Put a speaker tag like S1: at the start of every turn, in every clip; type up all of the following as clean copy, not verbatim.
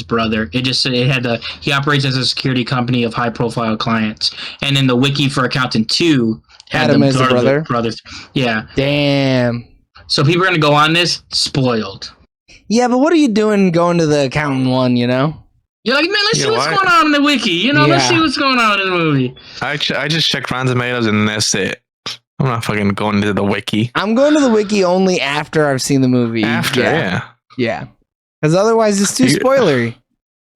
S1: brother. He operates as a security company of high profile clients. And in the wiki for Accountant 2 had
S2: him as a brother.
S1: Brothers. Yeah.
S2: Damn.
S1: So people are gonna go on this spoiled.
S2: Yeah, but what are you doing going to the Accountant 1, you know?
S1: You're like, man, let's see what's going on in the wiki. You know, let's see what's going on in the movie.
S3: I just checked Rotten Tomatoes and that's it. I'm not fucking going to the wiki.
S2: I'm going to the wiki only after I've seen the movie.
S3: Yeah.
S2: Because otherwise it's too spoilery.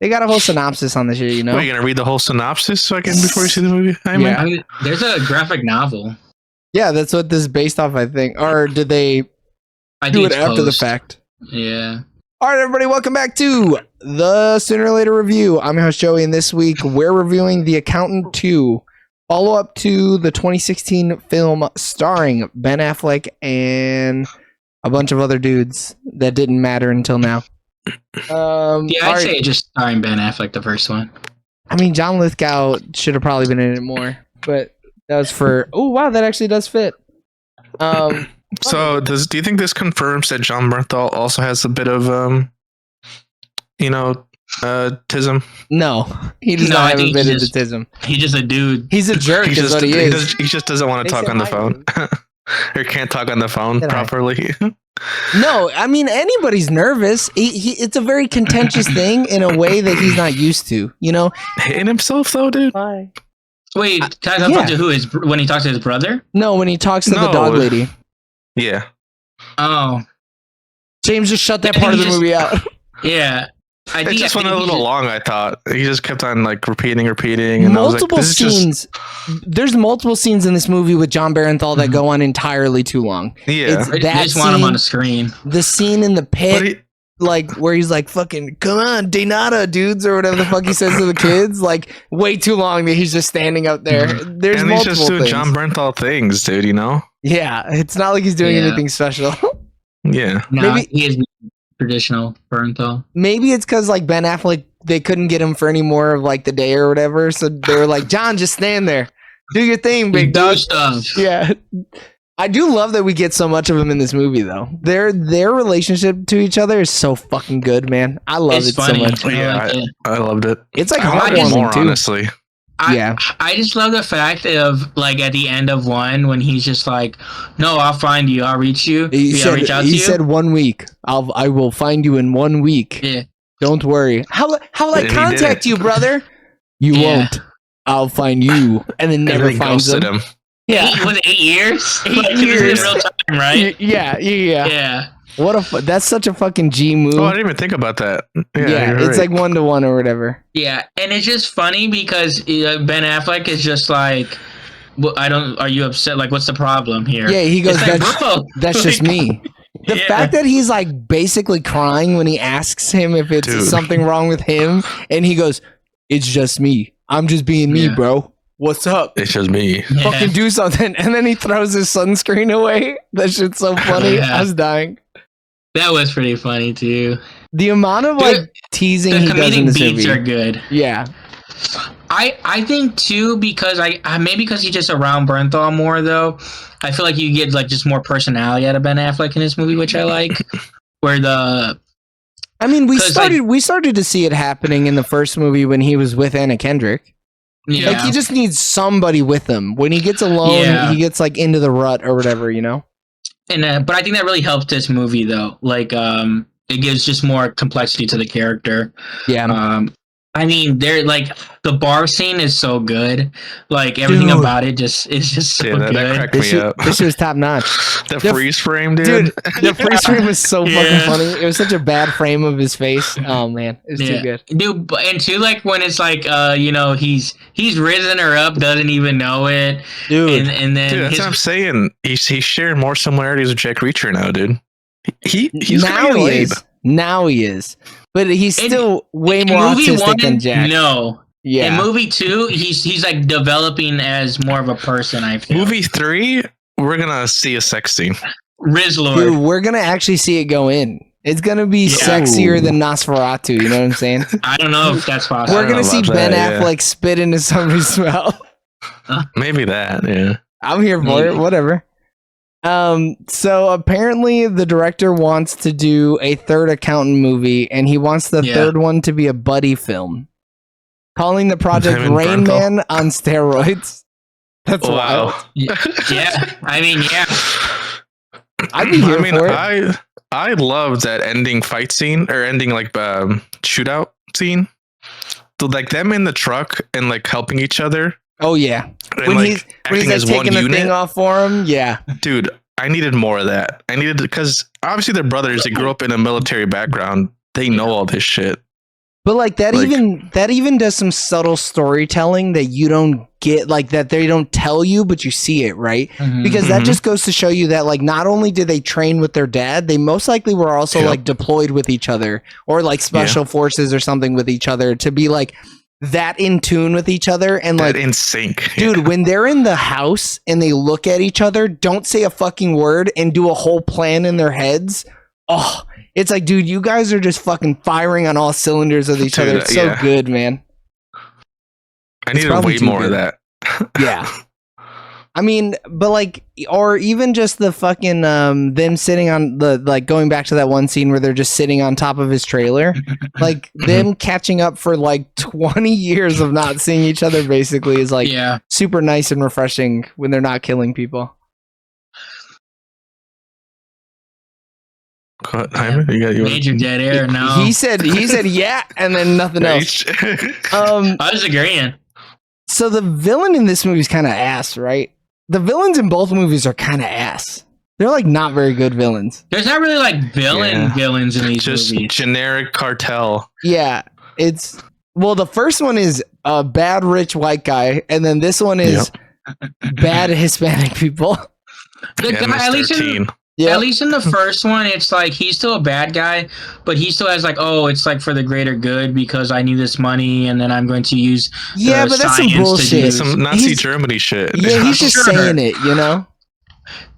S2: They got a whole synopsis on the shit, you know?
S3: Are you going to read the whole synopsis before you see the movie?
S1: I mean, there's a graphic novel.
S2: Yeah, that's what this is based off, I think. Or did they do it after the fact?
S1: Yeah.
S2: All right, everybody, welcome back to the Sooner or Later Review. I'm your host, Joey, and this week we're reviewing The Accountant 2, follow-up to the 2016 film starring Ben Affleck and a bunch of other dudes that didn't matter until now.
S1: I'd say just starring Ben Affleck, the first one.
S2: I mean, John Lithgow should have probably been in it more, but that was for... Oh, wow, that actually does fit.
S3: So, do you think this confirms that Jon Bernthal also has a bit of, tism?
S2: No, he does not have a bit of tism.
S1: He's just a dude.
S2: He's a jerk. He
S3: just doesn't want to talk on the phone, or can't talk on the phone properly.
S2: No, I mean anybody's nervous. It's a very contentious thing in a way that he's not used to. You know,
S3: hitting himself though, dude.
S2: Bye.
S1: Wait, talk to who? When he talks to his brother?
S2: No, when he talks to the dog lady.
S3: Yeah.
S1: Oh.
S2: James just shut that part of the movie out.
S1: Yeah.
S3: It just went a little long, I thought. He just kept on like repeating. And
S2: multiple
S3: I was like,
S2: scenes. There's multiple scenes in this movie with Jon Bernthal that go on entirely too long.
S3: Yeah.
S1: I just want him on the screen.
S2: The scene in the pit, like where he's like, fucking, come on, de nada, dudes, or whatever the fuck he says to the kids. Like, way too long that he's just standing up there. There's multiple
S3: he's just doing
S2: things.
S3: Jon Bernthal things, dude, you know?
S2: Yeah, it's not like he's doing anything special.
S3: Yeah.
S1: No, maybe he is traditional Bernthal.
S2: Maybe it's because like Ben Affleck, they couldn't get him for any more of like the day or whatever, so they were like, John, just stand there, do your thing, big dog.
S1: Stuff.
S2: Yeah, I do love that we get so much of him in this movie, though. Their relationship to each other is so fucking good, man. I love it
S1: funny.
S2: so much.
S3: I loved it.
S2: It's like
S3: heartwarming too, honestly.
S1: I just love the fact of like at the end of one when he's just like, "No, I'll find you. I'll reach you.
S2: He said 1 week. I will find you in 1 week.
S1: Yeah,
S2: don't worry. How I contact you, brother? You won't. I'll find you, and then never finds him.
S1: Yeah, was it 8 years?
S2: 8 years,
S1: in real time, right?
S2: Yeah. That's such a fucking G move.
S3: Oh, I didn't even think about that.
S2: Yeah, it's like 1-to-1 or whatever.
S1: Yeah, and it's just funny because Ben Affleck is just like, are you upset? Like, what's the problem here?
S2: Yeah, he goes,
S1: like,
S2: that's just me. The fact that he's like basically crying when he asks him if it's something wrong with him, and he goes, it's just me. I'm just being me, bro. What's up?
S3: It's just me.
S2: Yeah. Fucking do something. And then he throws his sunscreen away. That shit's so funny. I was dying.
S1: That was pretty funny too.
S2: The amount of like teasing he does in this movie.
S1: The comedic beats are good.
S2: Yeah.
S1: I think too because maybe because he's just around Bernthal more though. I feel like you get like just more personality out of Ben Affleck in this movie, which I like.
S2: we started to see it happening in the first movie when he was with Anna Kendrick.
S1: Yeah.
S2: Like he just needs somebody with him. When he gets alone, he gets like into the rut or whatever, you know?
S1: And but I think that really helped this movie though. Like it gives just more complexity to the character.
S2: Yeah.
S1: I mean, they're like the bar scene is so good. Like everything about it is just so good.
S3: That cracked me up.
S2: This shit was top notch.
S3: The freeze frame, dude.
S2: The freeze frame was so fucking funny. It was such a bad frame of his face. Oh man, it was too good,
S1: dude. And too, like when it's like, he's risen her up, doesn't even know it,
S2: dude.
S1: And then
S3: that's what I'm saying. He's sharing more similarities with Jack Reacher now, dude. He's
S2: now he is. Now he is. But he's still way more autistic than Jack.
S1: No.
S2: Yeah.
S1: In movie 2, he's like developing as more of a person, I feel.
S3: Movie 3, we're gonna see a sex scene.
S1: Rizlord.
S2: Dude, we're gonna actually see it go in. It's gonna be sexier than Nosferatu, you know what I'm saying?
S1: I don't know if that's possible.
S2: We're gonna see Ben Affleck spit into somebody's mouth.
S3: Maybe that, yeah.
S2: I'm here for it, whatever. So apparently the director wants to do a third accountant movie, and he wants the third one to be a buddy film, calling the project
S3: Him and
S2: Rain
S3: Bernthal?
S2: Man on steroids. That's wild.
S1: Yeah. I mean, yeah.
S2: I'd be here
S3: I mean,
S2: for it.
S3: I love that ending fight scene or ending like shootout scene. So, like them in the truck and like helping each other.
S2: Oh yeah,
S3: And,
S2: when
S3: like,
S2: he's
S3: acting
S2: like
S3: as one
S2: taking the
S3: unit.
S2: thing off for him. Yeah,
S3: Dude, I needed more of that. I needed because obviously they're brothers. They grew up in a military background. They know all this shit.
S2: but like that
S3: Like-
S2: even does some subtle storytelling that you don't get, like that they don't tell you, but you see it, right?
S1: Mhm.
S2: Because that
S3: Mhm.
S2: just goes to show you that like not only did they train with their dad, they most likely were also
S3: Yep.
S2: like deployed with each other or like special forces or something with each other to be like that in tune with each other. And
S3: That
S2: like
S3: in sync.
S2: dude, when they're in the house and they look at each other, don't say a fucking word and do a whole plan in their heads. Oh, it's like, dude, you guys are just fucking firing on all cylinders with each
S3: Dude,
S2: other. It's so
S3: yeah.
S2: good, man.
S3: I needed
S2: probably
S3: way
S2: too
S3: more
S2: good.
S3: of that.
S2: Yeah. I mean, but like, or even just the fucking them sitting on the, like, going back to that one scene where they're just sitting on top of his trailer, like them catching up for like 20 years of not seeing each other basically is like
S1: Yeah.
S2: super nice and refreshing when they're not killing people.
S3: Hyman, you
S1: Major dead air now.
S2: He said yeah, and then nothing else. I
S1: was agreeing.
S2: So the villain in this movie is kind of ass, right? The villains in both movies are kind of ass. They're like not very good villains.
S1: There's not really like
S3: Yeah.
S1: villains in these
S3: just
S1: movies.
S3: generic cartel.
S2: Yeah, it's well, the first one is a bad rich white guy, and then this one is bad Hispanic people.
S1: The
S3: Yeah,
S1: guy, at least in,
S2: Yeah,
S1: At least in the first one, it's like he's still a bad guy, but he still has like, oh, it's like for the greater good because I need this money and then I'm going to use
S2: yeah, but that's some
S1: science to
S2: bullshit.
S1: do-
S3: Some Nazi
S2: He's-
S3: Germany shit.
S2: Yeah, he's just
S1: Sure.
S2: saying it, you know.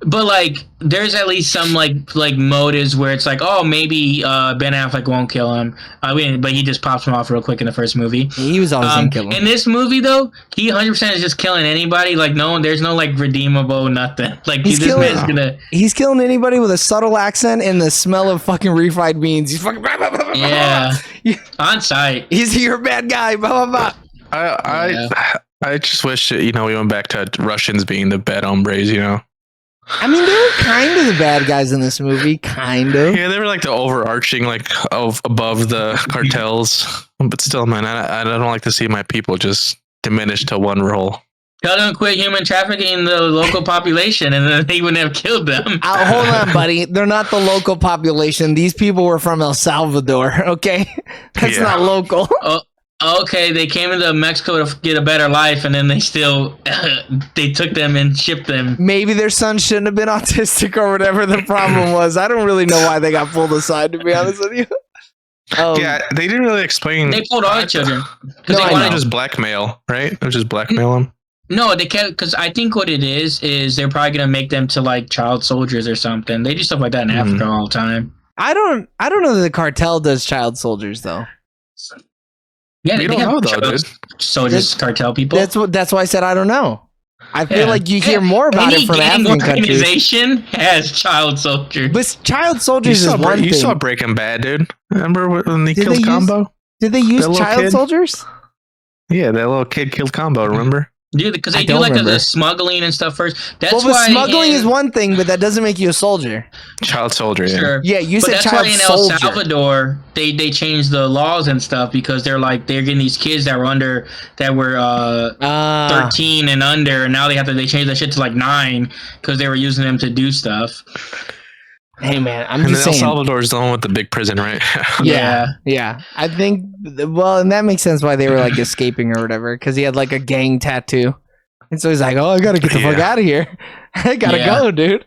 S1: But like, there's at least some like motives where it's like, oh, maybe Ben Affleck won't kill him. But he just pops him off real quick in the first movie.
S2: He was always gonna kill him.
S1: In this movie, though, he 100% is just killing anybody. Like, there's no like redeemable nothing. Like,
S2: He's
S1: this
S2: killing-
S1: man's gonna.
S2: He's killing anybody with a subtle accent and the smell of fucking refried beans. He's fucking
S1: Yeah. On site.
S2: He's your bad guy. Blah blah blah.
S3: I just wish we went back to Russians being the bad hombres.
S2: I mean, they were kind of the bad guys in this movie, kind of.
S3: Yeah, they were like the overarching, like above the cartels. But still, man, I don't like to see my people just diminish to one role.
S1: Tell them to quit human trafficking the local population, and then they wouldn't have killed them.
S2: Hold on, buddy. They're not the local population. These people were from El Salvador. Okay, that's
S3: Yeah.
S2: not local.
S1: Okay, they came into Mexico to get a better life, and then they still they took them and shipped them.
S2: Maybe their son shouldn't have been autistic or whatever the problem was. I don't really know why they got pulled aside, to be honest with you.
S3: Yeah, they didn't really explain.
S1: They pulled all the children because
S2: No, I
S1: they
S3: It
S1: wanted
S3: was just blackmail, right? It was just blackmail them.
S1: No, they can't, because I think what it is they're probably gonna make them to like child soldiers or something. They do stuff like that in Africa all the time.
S2: I don't know that the cartel does child soldiers though.
S1: Yeah,
S3: We
S1: they
S3: don't
S1: have
S3: know though,
S1: child
S3: dude.
S1: soldiers, cartel people.
S2: That's why I said I don't know. I feel
S1: Yeah.
S2: like you hear more about
S1: Any
S2: it from
S1: gang
S2: African countries.
S1: organization has child soldiers.
S2: But child
S3: You
S2: soldiers is
S3: saw,
S2: one
S3: you
S2: thing.
S3: saw Breaking Bad, dude. Remember when they
S2: Did
S3: killed
S2: they use-
S3: Combo?
S2: Did they use
S3: that little
S2: child
S3: kid?
S2: soldiers?
S3: Yeah, that little kid killed Combo. Remember?
S1: Dude, because
S2: I
S1: they do
S2: don't
S1: like
S2: remember.
S1: the smuggling and stuff first. That's
S2: Well, but
S1: why
S2: smuggling
S1: in-
S2: is one thing, but that doesn't make you a soldier.
S3: Child soldier. Yeah.
S1: Sure.
S2: Yeah, you
S1: But
S2: said
S1: that's
S2: child
S1: why in
S2: soldier.
S1: El Salvador they changed the laws and stuff because they're getting these kids that were 13 and under, and now they changed that shit to like 9 because they were using them to do stuff.
S2: Hey man, I'm
S3: And
S2: just
S3: then El
S2: saying.
S3: Salvador is the one with the big prison, right?
S2: Yeah. I think, well, and that makes sense why they were like escaping or whatever, because he had like a gang tattoo. And so he's like, oh, I gotta get the fuck out of here. I gotta go, dude.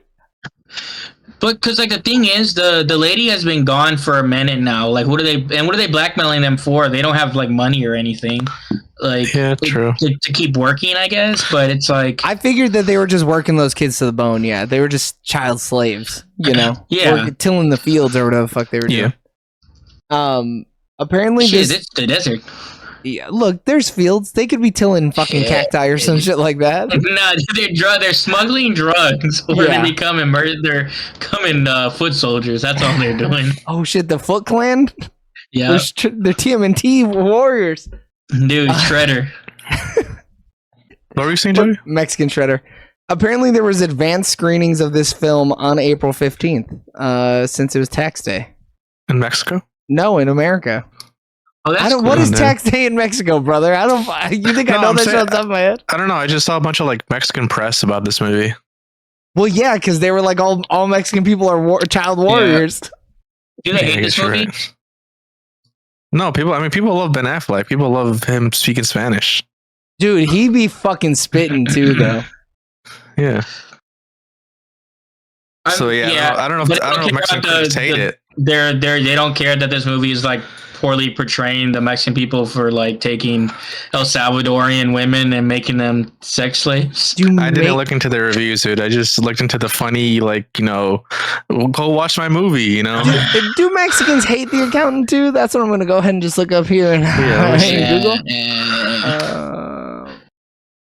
S1: But because like the thing is, the lady has been gone for a minute now. Like, what are they blackmailing them for? They don't have like money or anything. Like,
S3: Yeah, true.
S1: To keep working, I guess. But it's like,
S2: I figured that they were just working those kids to the bone. Yeah, they were just child slaves, you know?
S1: Yeah.
S2: Tilling the fields or whatever the fuck they were doing. Apparently
S1: shit,
S2: this,
S1: it's the desert.
S2: Yeah, look, there's fields. They could be tilling fucking cacti or some shit like that.
S1: No, they're smuggling drugs, or
S2: Yeah.
S1: they're becoming foot soldiers. That's all they're doing.
S2: Oh shit, the Foot Clan?
S1: Yeah,
S2: They're TMNT warriors.
S1: dude, Shredder.
S3: What were you saying, Joey?
S2: Mexican Shredder. Apparently, there was advanced screenings of this film on April 15th, since it was tax day.
S3: In Mexico?
S2: No, in America.
S1: Oh, that's cool.
S2: What is
S3: man.
S2: tax day in Mexico, brother? You think I
S3: No,
S2: know
S3: I'm
S2: that
S3: saying-
S2: shit off the top of my head?
S3: I don't know. I just saw a bunch of like Mexican press about this movie.
S2: Well, yeah, because they were like, all Mexican people are child warriors.
S1: Do they
S3: Yeah, I
S1: hate
S3: guess
S1: this
S3: you're
S1: movie?
S3: right. No, people love Ben Affleck. People love him speaking Spanish.
S2: Dude, he be fucking spitting too, though.
S3: Yeah. So yeah, I don't know if
S1: but
S3: Mexican critics hate it.
S1: They don't care that this movie is like poorly portraying the Mexican people for like taking El Salvadorian women and making them sex slaves.
S3: I didn't look into the reviews, dude. I just looked into the funny, like, go watch my movie,
S2: Do Mexicans hate The Accountant too? That's what I'm going to go ahead and just look up here in Google.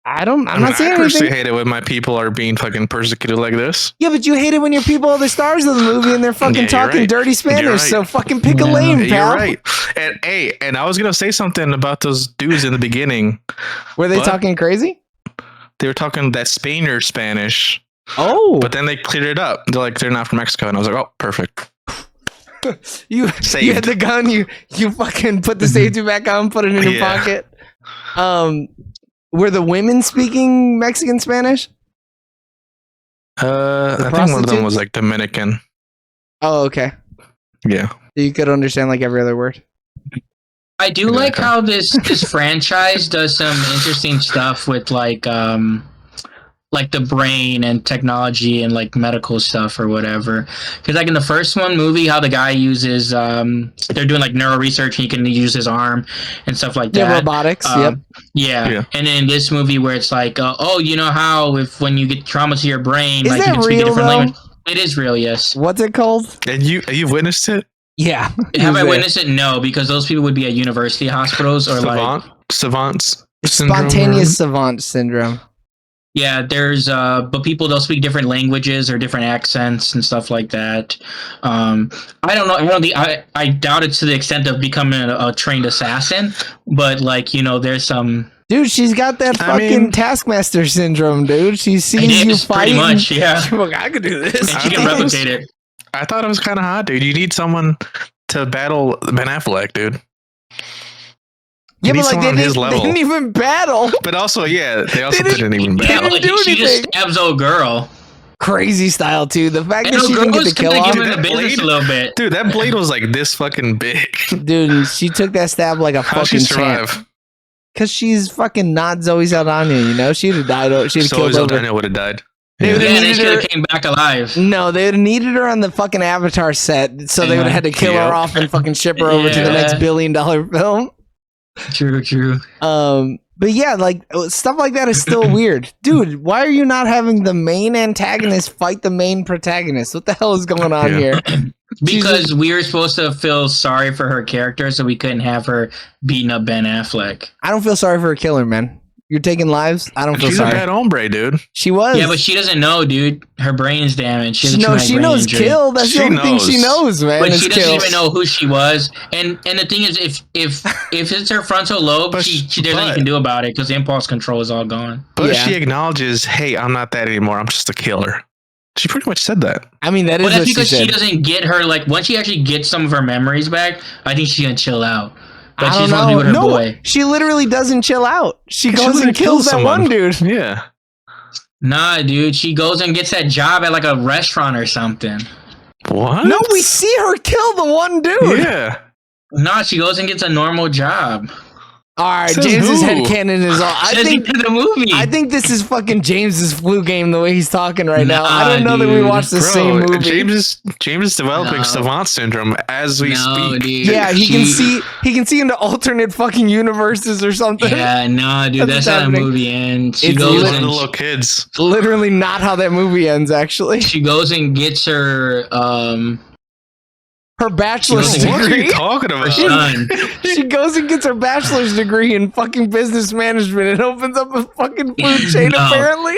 S2: I'm not saying
S3: I personally
S2: anything.
S3: hate it when my people are being fucking persecuted like this.
S2: Yeah, but you hate it when your people are the stars of the movie and they're fucking
S3: Yeah, you're
S2: talking
S3: right.
S2: dirty Spanish.
S3: You're right.
S2: So fucking pick a lane,
S3: You're
S2: pal.
S3: right. And I was gonna say something about those dudes in the beginning.
S2: Were they
S3: What?
S2: talking crazy?
S3: They were talking that Spaniard Spanish,
S2: Oh,
S3: but then they cleared it up. They're like, they're not from Mexico, and I was like, oh, perfect.
S2: you
S3: Saved.
S2: had the gun. You fucking put the safety back on, put it in your
S3: Yeah.
S2: pocket. Were the women speaking Mexican Spanish?
S3: I think one of them
S2: prostitutes?
S3: was like Dominican.
S2: Oh, okay.
S3: Yeah.
S2: You could understand like every other word.
S1: I do like how this franchise does some interesting stuff with like the brain and technology and like medical stuff or whatever. Because like in the first movie, how the guy uses they're doing like neuro research and he can use his arm and stuff like that.
S2: Yeah, robotics. Yep.
S1: Yeah. And then in this movie where it's like, you know how when you get trauma to your brain,
S2: Is
S1: like
S2: that
S1: you can speak a
S2: real,
S1: different
S2: though?
S1: language. It is real, yes.
S2: What's it called?
S3: And you've witnessed it?
S2: Yeah.
S1: Have I witnessed it? No, because those people would be at university hospitals or like
S3: Savants syndrome.
S2: Spontaneous savant syndrome.
S1: yeah, there's but people don't speak different languages or different accents and stuff like that. I don't know. I doubt it to the extent of becoming a trained assassin, but like there's some.
S2: Dude, she's got that fucking Taskmaster syndrome, dude. She sees you fighting.
S1: Pretty much, yeah.
S2: She's like, I could do this.
S1: And she can replicate it.
S3: I thought it was kind of hot, dude. You need someone to battle Ben Affleck, dude.
S2: Yeah,
S3: You need
S2: but like
S3: someone on his
S2: they
S3: level.
S2: didn't even battle.
S3: But also, yeah, they also
S2: didn't-
S3: didn't even
S2: they
S1: Yeah,
S3: battle.
S1: but
S2: didn't
S1: like
S2: do
S1: she just
S2: anything.
S1: stabs old girl.
S2: Crazy style too. The fact
S1: And
S2: that
S1: old
S2: she
S1: girl
S2: didn't get
S1: was
S2: the kill
S1: kind of
S2: off,
S1: giving the business a little bit.
S3: Dude, that blade was like this fucking big.
S2: dude. She took that stab like a
S3: How'd she
S2: fucking champ.
S3: survive?
S2: Because she's fucking not Zoe Saldana, you know? She'd have died. She'd have
S3: So
S2: killed over.
S3: Daniel would have died.
S2: They
S3: Yeah.
S2: would've
S1: Yeah, and then
S2: needed
S1: she
S2: her-
S1: could've came back alive.
S2: No, they would have needed her on the fucking Avatar set, so they would have had to kill her
S3: Yep.
S2: off and fucking ship her over to the
S1: Yeah.
S2: next $1 billion film.
S1: True.
S2: But yeah, like stuff like that is still weird, dude. Why are you not having the main antagonist fight the main protagonist? What the hell is going on
S3: Yeah.
S2: here?
S1: Because we were supposed to feel sorry for her character, so we couldn't have her beating up Ben Affleck.
S2: I don't feel sorry for her killer, man. You're taking lives. I don't feel
S3: She's a
S2: sorry.
S3: bad hombre, dude.
S2: She was.
S1: Yeah, but she doesn't know, dude. Her brain's damaged. She,
S2: no,
S1: has a
S2: she
S1: traumatic brain
S2: knows
S1: injury.
S2: kill. That's the
S3: She
S2: only thing she
S3: knows.
S2: knows, man.
S1: But
S2: is
S1: she doesn't
S2: kill.
S1: even know who she was. And the thing is, if it's her frontal lobe,
S3: But
S1: she there's nothing you can do about it because impulse control is all gone.
S3: But
S2: Yeah.
S3: she acknowledges, hey, I'm not that anymore. I'm just a killer. She pretty much said that.
S2: I mean, that is
S1: But that's
S2: what she
S1: because she
S2: said.
S1: doesn't get her like once she actually gets some of her memories back. I think she's gonna chill out. But
S2: I
S1: she's
S2: don't
S1: supposed to be
S2: know.
S1: with her
S2: No,
S1: boy.
S2: she literally doesn't chill out. She goes
S3: literally
S2: and kills
S3: kills
S2: that one
S3: someone.
S2: dude.
S3: Yeah.
S1: Nah, dude. She goes and gets that job at like a restaurant or something.
S3: What?
S2: No, we see her kill the one dude.
S3: Yeah.
S1: Nah, she goes and gets a normal job.
S2: All right,
S3: Says
S2: James's
S3: who?
S2: headcanon is all.
S1: Says he did the movie.
S2: I think this is fucking James's flu game the way he's talking right now. I don't know that we
S1: dude.
S2: watched the
S3: Bro,
S2: same movie.
S3: James is developing
S1: No.
S3: savant syndrome as we
S1: No,
S3: speak.
S1: dude.
S2: Yeah, he can see into alternate fucking universes or something.
S1: Yeah, no, dude.
S2: That's
S1: That's how the
S2: happening.
S1: movie ends. She
S2: It's
S1: goes
S3: One of
S1: and
S3: the little kids.
S2: Literally not how that movie ends, actually.
S1: she goes and gets her
S2: her bachelor's
S1: She
S3: What are
S2: degree.
S3: you talking about?
S1: Son.
S2: She goes and gets her bachelor's degree in fucking business management and opens up a fucking food chain,
S1: No.
S2: apparently.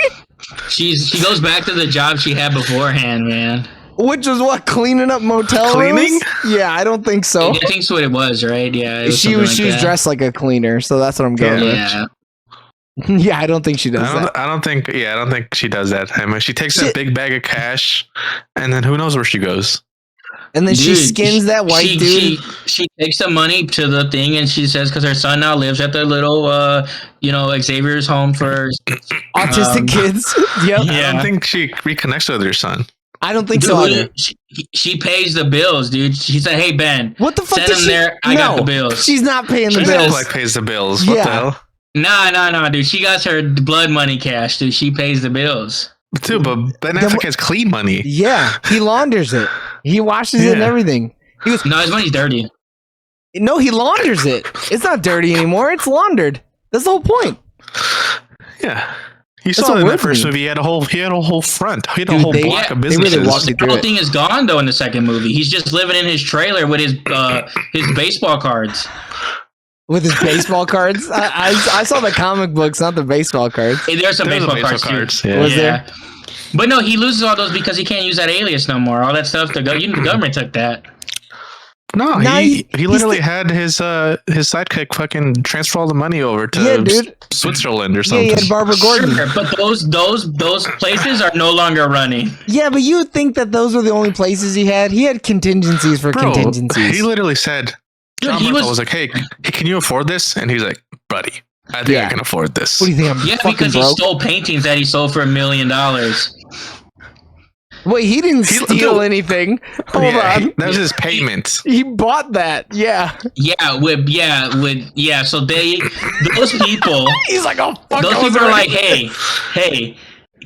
S1: She goes back to the job she had beforehand, man.
S2: Which was what, cleaning up motel
S3: Cleaning?
S2: rooms? Yeah, I don't think so.
S1: I think that's what it was, right? Yeah, it
S2: She was
S1: something like that.
S2: dressed like a cleaner, so that's what I'm going with.
S1: Yeah.
S2: Yeah, I don't think she does that.
S3: I don't think she does that. I mean, she takes that big bag of cash, and then who knows where she goes.
S2: And then she
S1: Dude,
S2: skins that white dude.
S1: She takes the money to the thing, and she says because her son now lives at the little, Xavier's home for
S2: Autistic kids. Yep.
S3: I don't think she reconnects with her son.
S2: I don't think so either.
S1: She pays the bills, dude. She said, "Hey Ben,
S2: What the fuck
S1: send
S2: did
S1: him
S2: she?
S1: there. I got the bills."
S2: She's not paying the
S3: Ben
S2: bills.
S3: Affleck pays the bills. What the
S2: Yeah.
S3: hell?
S1: Nah, dude. She got her blood money cash, dude. She pays the bills.
S3: Too, but Ben Affleck has clean money.
S2: Yeah, he launders it. He washes it and
S3: Yeah.
S2: everything.
S1: No, his money's dirty.
S2: No, he launders it. It's not dirty anymore. It's laundered. That's the whole point.
S3: Yeah. You
S2: That's
S3: saw
S2: what
S3: in
S2: we're
S3: that first
S2: doing.
S3: movie, he had a whole front. He had a
S2: Dude,
S3: whole
S2: they-
S3: block of
S2: they really
S3: businesses.
S2: walked you
S1: The
S2: through
S1: whole
S2: it.
S1: thing is gone though in the second movie. He's just living in his trailer with his baseball cards.
S2: With his baseball cards. I saw the comic books, not the baseball cards.
S1: Hey, there's some
S3: There's
S1: baseball cards too.
S3: Yeah.
S2: Was there?
S1: But no, he loses all those because he can't use that alias no more. All that stuff, the government took that.
S3: No,
S2: Nah,
S3: he
S2: he's
S3: literally had his sidekick fucking transfer all the money over to
S2: Yeah, dude.
S3: Switzerland or
S2: Yeah,
S3: something.
S2: he had Barbara Gordon.
S1: Sure, but those places are no longer running.
S2: Yeah, but you would think that those were the only places he had. He had contingencies for
S3: Bro,
S2: contingencies.
S3: he literally said,
S1: Dude,
S3: John
S1: he
S3: Bernthal
S1: was-
S3: was like, hey, can you afford this? And he's like, buddy, I think
S2: Yeah.
S3: I can afford this.
S2: What do you think? I'm
S1: Yeah,
S2: fucking
S1: because he
S2: broke.
S1: stole paintings that he sold for $1 million.
S2: Wait, he didn't steal
S3: dude.
S2: anything. Hold
S3: Yeah,
S2: on.
S3: that was his payment.
S2: He bought that. Yeah.
S1: So those people,
S2: He's like, oh, fuck.
S1: those
S2: I was
S1: people are like,
S2: already-
S1: hey,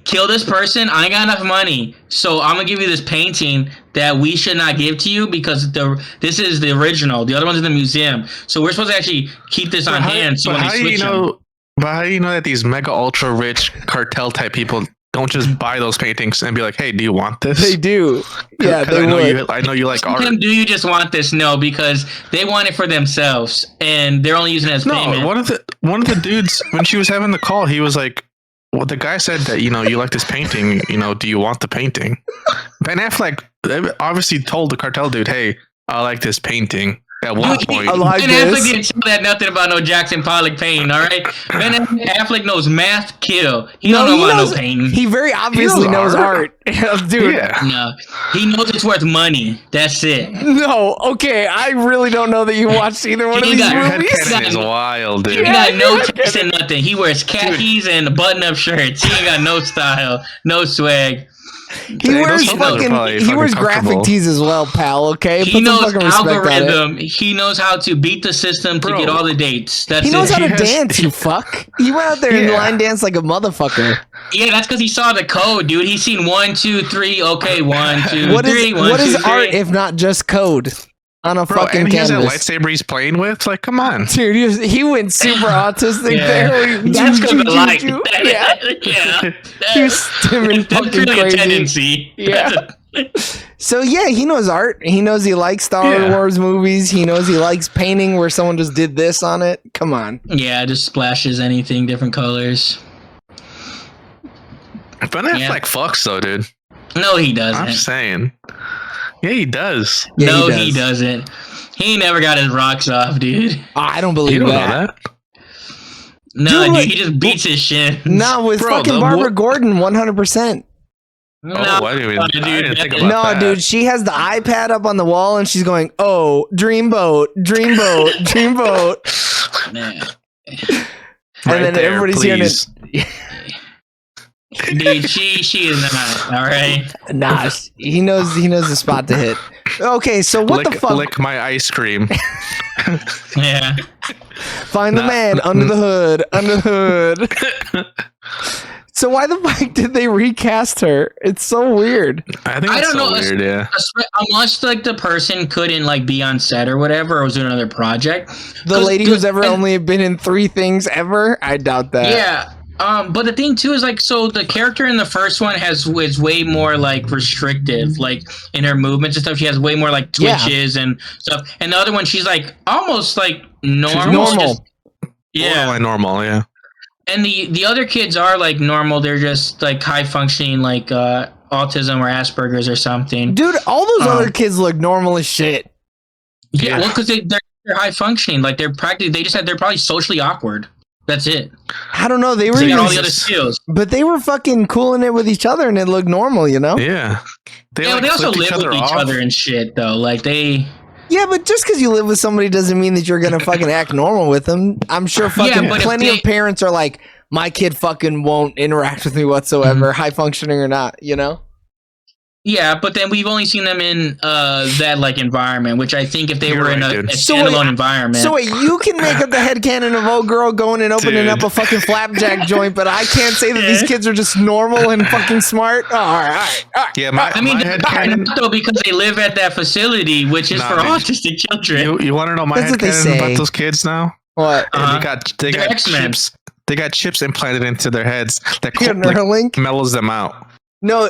S1: kill this person. I ain't got enough money, so I'm gonna give you this painting that we should not give to you because this is the original. The other one's in the museum, so we're supposed to actually keep this on hand. So when they switch them.
S3: But how do you know that these mega ultra rich cartel type people don't just buy those paintings and be like, hey, do you want this?
S2: They do. Yeah,
S3: 'Cause
S2: they would.
S3: I know you like art.
S1: Tim, do you just want this? No, because they want it for themselves, and they're only using it as payment.
S3: No, one of the dudes when she was having the call, he was like, well, the guy said that, you like this painting, do you want the painting? Ben Affleck obviously told the cartel dude, hey, I like this painting at one point.
S2: I like
S1: Ben
S2: this.
S1: Affleck didn't tell that nothing about no Jackson Pollock painting, all right? Ben Affleck knows math, kill. He don't know about no painting.
S2: He very obviously knows art. Dude.
S3: Yeah.
S1: No, he knows it's worth money. That's it.
S2: No, okay. I really don't know that you watched either one of
S1: He
S2: these
S1: got-
S3: Your
S2: movies.
S3: headcanon is wild, dude.
S1: He got no
S2: Yeah,
S1: taste in nothing. He wears khakis and button-up shirts. He ain't got no style, no swag.
S2: He wears
S3: those photos are probably
S2: he wears
S3: fucking
S2: graphic
S3: comfortable.
S2: tees as well, pal. Okay,
S1: He
S2: put some
S1: knows
S2: fucking respect on it.
S1: algorithm. He knows how to beat the system to
S3: Bro.
S1: get all the dates. That's
S2: He knows
S1: it.
S2: how to
S3: He has-
S2: dance. You fuck. He went out there and
S3: Yeah.
S2: line danced like a motherfucker.
S1: Yeah, that's because he saw the code, dude. He's seen 1, 2, 3. Okay, 1, 2,
S2: What
S1: 3.
S2: is
S1: 1,
S2: what
S1: 2,
S2: is
S1: 3.
S2: art if not just code on a
S3: Bro,
S2: fucking
S3: and he has that
S2: canvas?
S3: lightsaber he's playing with. Like, come on.
S2: Dude, he went super autistic
S1: Yeah.
S2: there. Where he-
S1: That's because of light.
S2: Yeah,
S1: Yeah.
S2: he was stimming
S1: That's
S2: fucking
S1: really a
S2: crazy.
S1: tendency.
S2: Yeah. So yeah, he knows art. He knows he likes Star
S3: Yeah.
S2: Wars movies. He knows he likes painting where someone just did this on it. Come on.
S1: Yeah, just splashes anything, different colors.
S3: Ben Affleck fucks though, dude.
S1: No, he
S3: I'm
S1: doesn't.
S3: saying. Yeah, he does.
S2: Yeah,
S1: No,
S2: he
S1: he
S2: does.
S1: doesn't. He never got his rocks off, dude.
S2: I don't
S3: You
S2: believe
S3: don't know
S2: that.
S3: that?
S1: No,
S2: Dude,
S1: dude,
S2: like-
S1: he just beats his shit.
S2: No, with
S3: Bro,
S2: fucking
S3: the-
S2: Barbara
S3: what-
S2: Gordon, 100%.
S1: No,
S3: Oh, I didn't think about
S2: No,
S3: that.
S2: dude, she has the iPad up on the wall and she's going, "Oh, dreamboat, dreamboat, dreamboat,"
S1: Nah.
S2: and then everybody's hearing it.
S1: Dude, she is not. All right.
S2: Nah, he knows the spot to hit. Okay, so what the fuck?
S3: Lick my ice cream.
S1: Yeah.
S2: Find the
S3: Nah.
S2: man under the hood, under the hood. So why the fuck did they recast her? It's so weird.
S3: I think
S1: I
S3: that's
S1: don't
S3: so
S1: know.
S3: weird, yeah.
S1: Unless like the person couldn't like be on set or whatever, or was doing another project.
S2: The
S1: 'Cause
S2: lady who's ever only been in 3 things ever? I doubt that.
S1: Yeah, But the thing too is like, so the character in the first one is way more like restrictive, like in her movements and stuff. She has way more like twitches and stuff. And the other one, she's like almost like normal.
S2: She's normal.
S1: Just, yeah,
S3: Borderline normal. Yeah.
S1: and the other kids are like normal. They're just like high functioning, like autism or Asperger's or something.
S2: Dude, all those other kids look normal as shit.
S1: Yeah, well, because they're high functioning. Like they're probably socially awkward. That's it.
S2: I don't know. They were
S1: They got all the other skills.
S2: but they were fucking cooling it with each other, and it looked normal, you know?
S3: Yeah.
S1: They also live with each other and shit, though. Like they.
S2: Yeah, but just because you live with somebody doesn't mean that you're gonna fucking act normal with them. I'm sure fucking plenty of parents are like, my kid fucking won't interact with me whatsoever, high functioning or not, you know?
S1: Yeah, but then we've only seen them in that like environment, which I think if they were in a standalone environment.
S2: So wait, you can make up the headcanon of old girl going and opening up a fucking flapjack joint, but I can't say that these kids are just normal and fucking smart. Oh, all right.
S3: Yeah,
S1: I mean, though, because they live at that facility, which is for autistic children.
S3: You want to know my headcanon about those kids now?
S2: What?
S3: They got chips. They got chips implanted into their heads that mellows them out.
S2: No.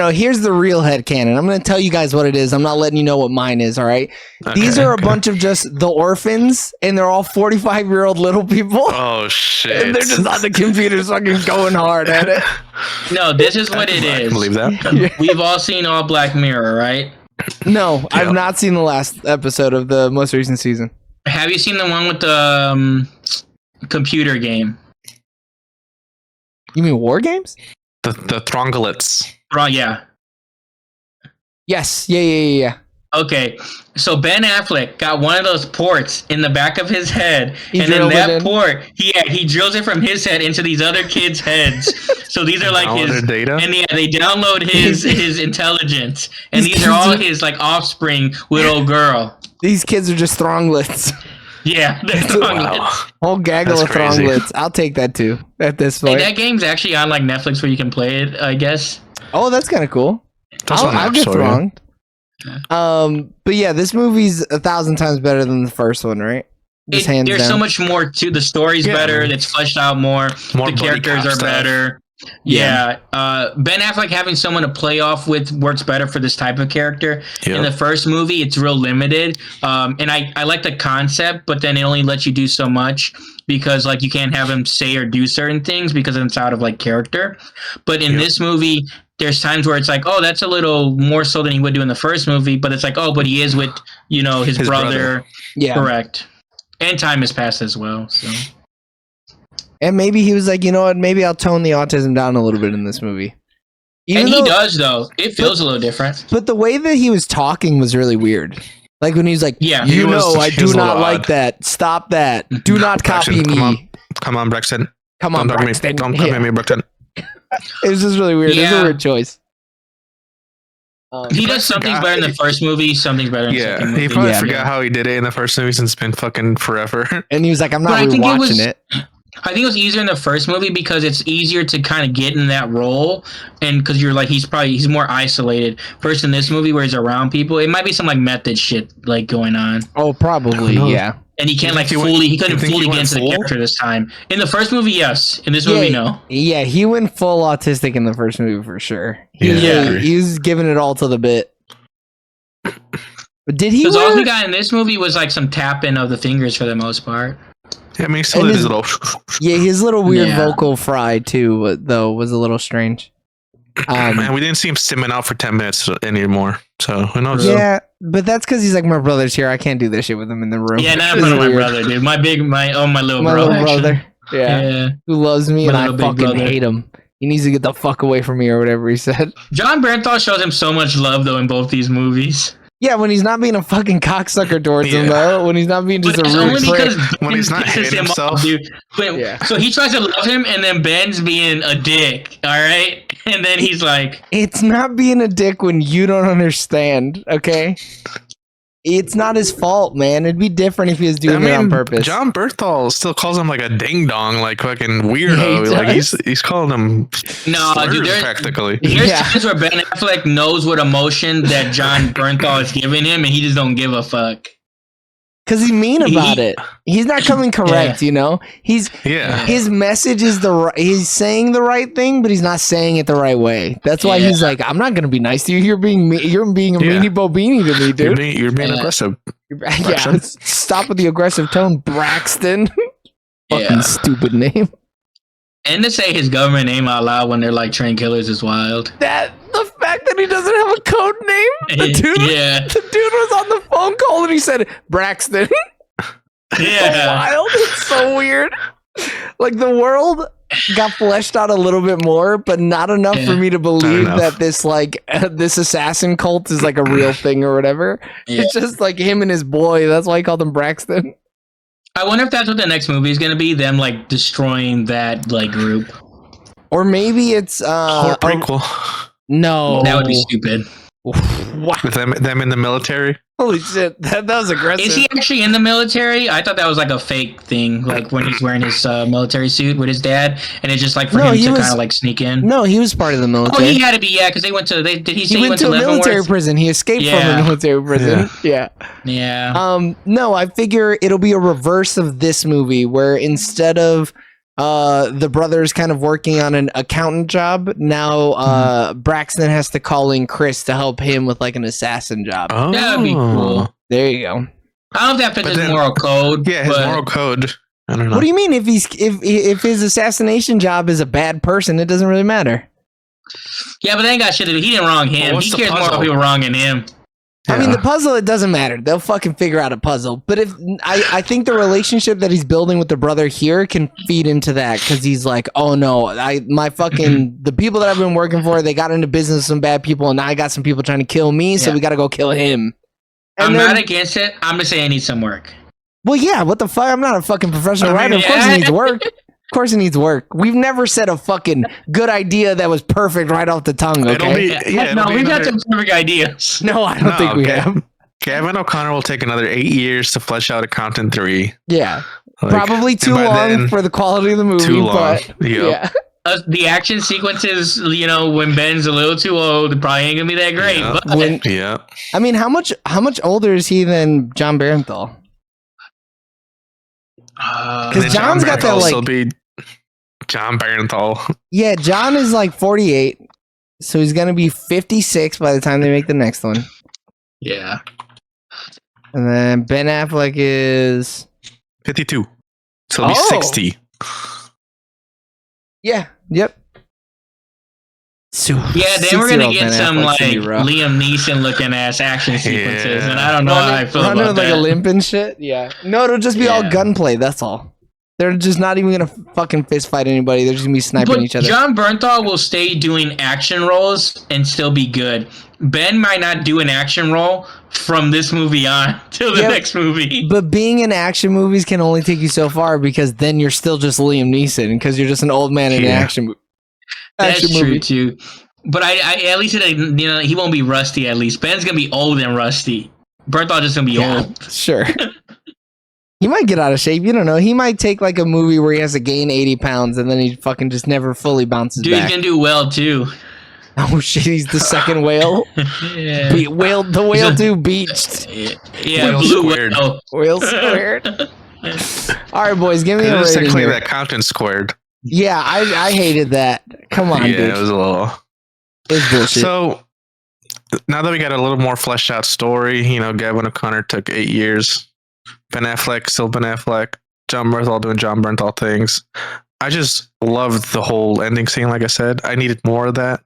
S2: Here's the real headcanon. I'm going to tell you guys what it is. I'm not letting you know what mine is, all right? These are a bunch of just the orphans, and they're all 45-year-old little people.
S3: Oh, shit.
S2: And they're just on the computers fucking going hard at it.
S1: No, this is what it is.
S3: I can believe that.
S1: We've all seen all Black Mirror, right?
S2: No, I've not seen the last episode of the most recent season.
S1: Have you seen the one with the computer game?
S2: You mean War Games?
S3: The Throngolets.
S1: Yeah.
S2: Yes. Yeah.
S1: Okay, so Ben Affleck got one of those ports in the back of his head, and then that port, he drills it from his head into these other kids' heads. So these are like his data, and they download his intelligence, and these are all his like offspring with old girl.
S2: These kids are just Thronglets.
S1: Yeah, they're Thronglets.
S2: Whole gaggle of Thronglets. I'll take that too. At this point,
S1: that game's actually on like Netflix where you can play it, I guess.
S2: Oh, that's kind of cool. I'll get Thronged. But yeah, this movie's 1,000 times better than the first one, right?
S1: There's so much more to the story's better. It's fleshed out more. The characters are better. Yeah. Ben Affleck having someone to play off with works better for this type of character. Yep. In the first movie, it's real limited. And I like the concept, but then it only lets you do so much because like you can't have him say or do certain things because it's out of like character. But in this movie, there's times where it's like, oh, that's a little more so than he would do in the first movie. But it's like, oh, but he is with, his brother. Yeah. Correct. And time has passed as well, so.
S2: And maybe he was like, you know what? Maybe I'll tone the autism down a little bit in this movie.
S1: And he does, though. It feels a little different.
S2: But the way that he was talking was really weird. Like when he's like, I do not like that. Stop that. Do not copy me.
S3: Come on, Braxton.
S2: Come on, Braxton.
S3: Don't copy me, Braxton.
S2: It was just really weird. Yeah. It was a weird choice.
S1: He does something better in the first movie, something better in the second movie.
S3: He probably forgot how he did it in the first movie since it's been fucking forever.
S2: And he was like, I'm not rewatching it.
S1: I think it was easier in the first movie because it's easier to kind of get in that role, and because you're like he's more isolated. First in this movie where he's around people, it might be some like method shit like going on.
S2: Oh, probably, yeah.
S1: And he can't he couldn't fully get into the character this time. In the first movie, yes. In this movie, no.
S2: Yeah, he went full autistic in the first movie for sure. He was giving it all to the bit. But did he?
S1: Because all he got in this movie was like some tapping of the fingers for the most part.
S3: Yeah, I mean, still his little.
S2: Yeah, his little weird vocal fry too, though, was a little strange.
S3: And we didn't see him simming out for 10 minutes anymore. So who knows?
S2: Yeah, but that's because he's like, my brother's here. I can't do this shit with him in the room.
S1: Yeah, not in front of my brother, dude. My little brother.
S2: Yeah, who loves me and I fucking hate him. He needs to get the fuck away from me or whatever he said.
S1: John Bernthal shows him so much love though in both these movies.
S2: Yeah, when he's not being a fucking cocksucker towards him, though. When he's not being just a rude prick.
S3: When he's not hitting himself.
S1: So he tries to love him, and then Ben's being a dick, all right? And then he's like...
S2: It's not being a dick when you don't understand, okay? It's not his fault, man. It'd be different if he was doing it on purpose.
S3: John Bernthal still calls him like a ding dong, like fucking weirdo. Like he's calling him dude, practically.
S1: There's times where Ben Affleck knows what emotion that John Bernthal is giving him, and he just don't give a fuck.
S2: Because he's mean about it. He's not coming correct, you know? His message is he's saying the right thing, but he's not saying it the right way. That's why he's like, I'm not gonna be nice to you. You're being a meanie bobini to me, dude.
S3: You're being aggressive.
S2: Yeah, stop with the aggressive tone, Braxton. Fucking stupid name.
S1: And to say his government name out loud when they're like trained killers is wild.
S2: The fact that he doesn't have a code name. The dude was on the phone call and he said Braxton.
S1: Yeah.
S2: Wild. It's so weird. Like the world got fleshed out a little bit more, but not enough for me to believe that this this assassin cult is like a real thing or whatever. It's just like him and his boy. That's why he called him Braxton.
S1: I wonder if that's what the next movie is going to be. Them like destroying that like group,
S2: or maybe it's
S3: or prequel.
S2: No,
S1: that would be stupid.
S2: Wow.
S3: With them in the military.
S2: Holy shit, that was aggressive.
S1: Is he actually in the military? I thought that was like a fake thing, like when he's wearing his military suit with his dad, and it's just like for him to kind of like sneak in.
S2: No, he was part of the military.
S1: Oh, he had to be, because they went to. Did he say he went to
S2: a military prison? He escaped from a military prison. Yeah. No, I figure it'll be a reverse of this movie, where instead of the brothers kind of working on an accountant job, now Braxton has to call in Chris to help him with like an assassin job.
S3: Oh.
S1: That would be cool.
S2: There you go.
S1: I don't know if that fits his moral code.
S3: Yeah, his moral code. I don't know.
S2: What do you mean if his assassination job is a bad person, it doesn't really matter?
S1: Yeah, but they ain't got shit to do. He didn't wrong him. He cares more about people wronging him.
S2: I mean, the puzzle, it doesn't matter. They'll fucking figure out a puzzle. But if I think the relationship that he's building with the brother here can feed into that, because he's like, oh no, the people that I've been working for, they got into business with some bad people, and now I got some people trying to kill me, so we got to go kill him. And
S1: I'm not against it. I'm just saying it needs some work.
S2: Well, yeah, what the fuck? I'm not a fucking professional writer. Of course he needs work. Of course it needs work. We've never said a fucking good idea that was perfect right off the tongue, okay?
S1: We've got some perfect ideas.
S2: No, I don't think we have.
S3: Gavin O'Connor will take another 8 years to flesh out Accountant 3.
S2: Yeah. Probably too long for the quality of the movie.
S3: Too long.
S2: But yeah.
S1: The action sequences, when Ben's a little too old, probably ain't gonna be that great.
S3: I
S2: mean, how much older is he than John Bernthal? Because John's got that like...
S3: be John Bernthal.
S2: Yeah, John is like 48, so he's gonna be 56 by the time they make the next one.
S1: Yeah.
S2: And then Ben Affleck is
S3: 52, so he'll be 60.
S2: Yeah. Yep. So,
S1: yeah, then we're gonna get some like Liam Neeson looking ass action sequences, and I don't know how I feel about
S2: with,
S1: that.
S2: Like a limp and shit. Yeah. No, it'll just be all gunplay. That's all. They're just not even gonna fucking fist fight anybody. They're just gonna be sniping each other.
S1: John Bernthal will stay doing action roles and still be good. Ben might not do an action role from this movie on till the next movie.
S2: But being in action movies can only take you so far, because then you're still just Liam Neeson, because you're just an old man in an action movie.
S1: That's true too. But I at least he won't be rusty. At least Ben's gonna be old and rusty. Bernthal just gonna be old.
S2: Sure. He might get out of shape. You don't know. He might take like a movie where he has to gain 80 pounds and then he fucking just never fully bounces back.
S1: He's gonna do well too.
S2: Oh shit, he's the second whale.
S1: Yeah.
S2: The whale 2 beached.
S1: Yeah,
S3: whale
S1: blue
S3: squared.
S1: whale.
S2: Whale squared. All right, boys, give me a rating.
S3: Technically, that Accountant squared.
S2: Yeah, I hated that. Come on, dude.
S3: Yeah, it was a little.
S2: It's bullshit.
S3: So now that we got a little more fleshed out story, Gavin O'Connor took 8 years. Ben Affleck, still Ben Affleck. John Bernthal doing John Bernthal things. I just loved the whole ending scene. Like I said, I needed more of that,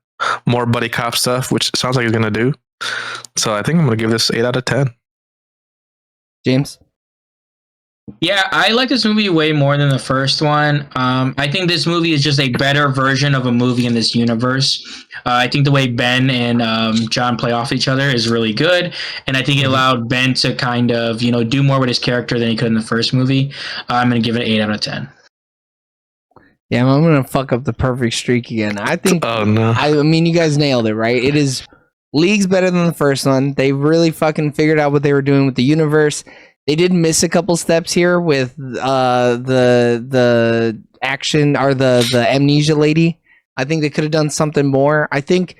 S3: more buddy cop stuff, which sounds like he's gonna do. So I think I'm gonna give this 8 out of 10.
S2: James?
S1: Yeah, I like this movie way more than the first one. I think this movie is just a better version of a movie in this universe. I think the way Ben and John play off each other is really good, and I think it allowed Ben to kind of do more with his character than he could in the first movie. I'm going to give it an 8 out of 10.
S2: Yeah, I'm going to fuck up the perfect streak again. I think.
S3: Oh no!
S2: I mean, you guys nailed it, right? It is leagues better than the first one. They really fucking figured out what they were doing with the universe. They did miss a couple steps here with the action or the amnesia lady. I think they could have done something more. I think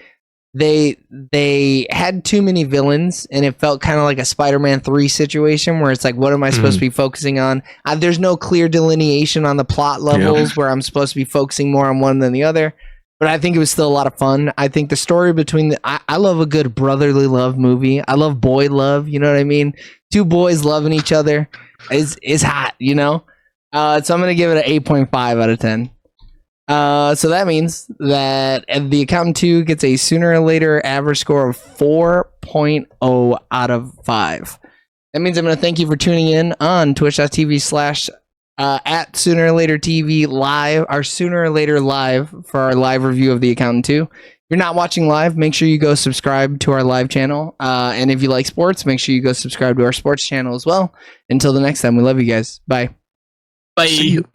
S2: they had too many villains, and it felt kind of like a Spider-Man 3 situation where it's like, what am I supposed to be focusing on? There's no clear delineation on the plot levels where I'm supposed to be focusing more on one than the other. But I think it was still a lot of fun. I think the story between I love a good brotherly love movie. I love boy love. You know what I mean? Two boys loving each other is hot. You know. So I'm gonna give it an 8.5 out of 10. So that means that The Accountant 2 gets a Sooner or Later average score of 4.0 out of 5. That means I'm going to thank you for tuning in on twitch.tv/ at Sooner or Later TV live, our Sooner or Later live for our live review of The Accountant 2. If you're not watching live, make sure you go subscribe to our live channel. And if you like sports, make sure you go subscribe to our sports channel as well. Until the next time, we love you guys. Bye.
S1: Bye.
S3: See you.